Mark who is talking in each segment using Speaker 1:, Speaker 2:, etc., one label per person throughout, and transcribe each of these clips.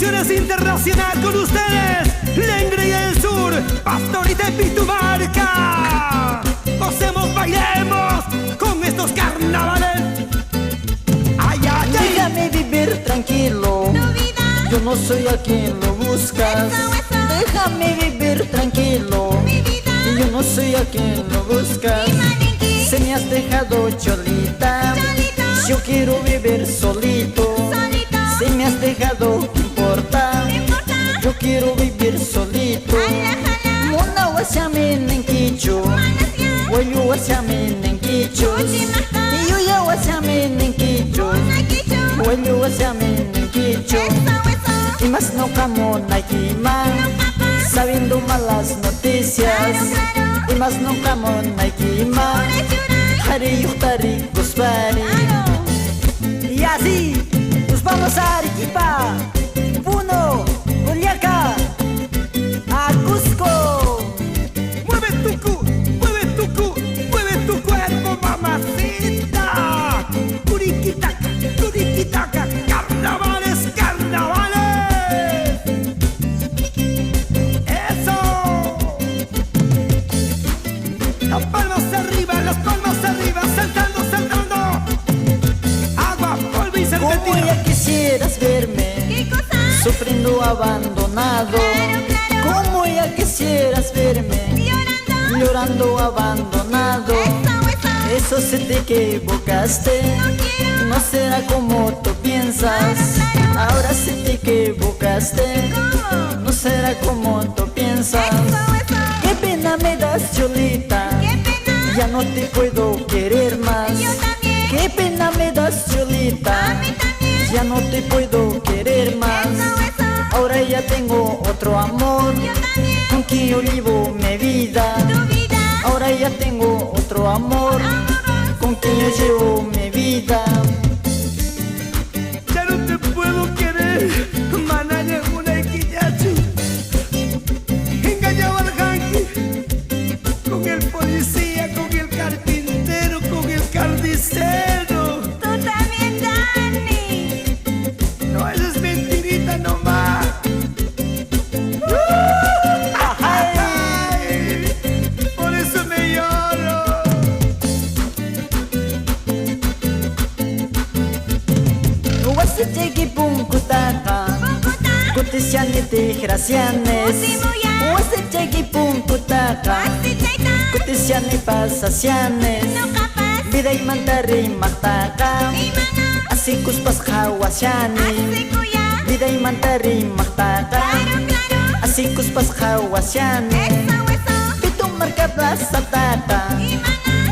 Speaker 1: Producciones Internacional con ustedes, Lengre y el Sur, Pastorita y Pitumarca. Gocemos, bailemos con estos carnavales. Ay, ay, ay.
Speaker 2: Déjame vivir tranquilo, yo no soy a quien lo buscas. Déjame vivir tranquilo, yo no soy a quien lo buscas. Se me has dejado cholita, yo quiero vivir solito. Se me has dejado, ¿qué importa? Yo quiero vivir solito. Mona wasamin en quicho, huello wasamin en quicho, y yo ya wasamin en quicho, huello wasamin en quicho. Y más no camo naikima, sabiendo malas noticias. Y más no camo naikima, hari yuktari guspari. Y así nos vamos a Arequipa, Puno, Juliaca, a Cusco.
Speaker 1: Mueve tu cuerpo, mamacita. Curiquitaca, curiquitaca, carnavales, carnavales. Eso. Las palmas arriba, saltando, saltando. Agua, polvo y
Speaker 2: ¿Cómo
Speaker 1: serpentina.
Speaker 2: ya quisieras verme sufriendo abandonado? ¿Cómo ya quisieras verme llorando abandonado? Eso se te equivocaste, no será como tú piensas. Ahora se te equivocaste, no será como tú piensas. Qué pena me das, cholita, ya no te puedo querer más. Qué pena me das, cholita, ya no te puedo querer más. Ahora ya tengo otro amor, con quien yo vivo mi vida. Ahora ya tengo otro amor, con quien yo llevo mi vida.
Speaker 1: Ya no te puedo querer, manaya una equillachu. Engañaba al janqui, con el policía, con el carpintero, con el carnicero.
Speaker 3: Tú también, Dani.
Speaker 1: No, eso es mentirita nomás. Ay, por eso me lloro.
Speaker 2: Wasitegi punkutaka, kutisiani tigracianes. Wasitegi punkutaka, kutisiani pasasianes. Vida y mantari mataka, así cuspas hawasiani. Vida y mantari mataka, así cuspas hawasiani. Pitu marca plaza tata,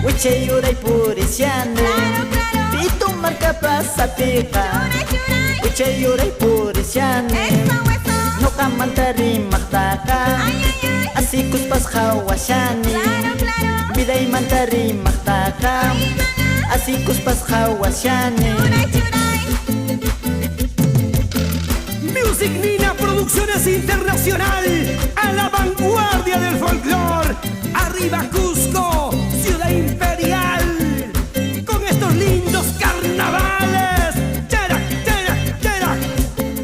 Speaker 2: wiche yuray purisiani. Pitu marca plaza pica, wiche yuray purisiani. No kamantari mataka, así cuspas hawasiani. Vida y mantari mataka, así cuspas hawasiani.
Speaker 1: Music Nina Producciones Internacional, a la vanguardia del folclore. Arriba Cusco, ciudad imperial, con estos lindos carnavales. Charak, charak, charak,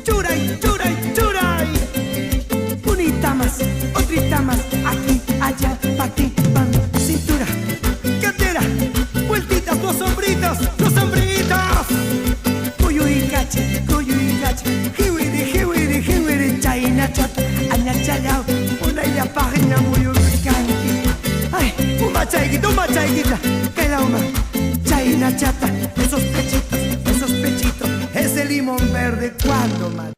Speaker 1: churay, churay, churay. Unita más, otrita más, aquí, allá, pa' ti, pan, cintura, catera, vueltitas, dos sombritas, cuyo y cache, hiwiri, chaina chata, añachayao, una y la página muy ubicante. Ay, uma chayguita, que la uma, chaina chata, esos pechitos, ese limón verde, ¿cuándo, man?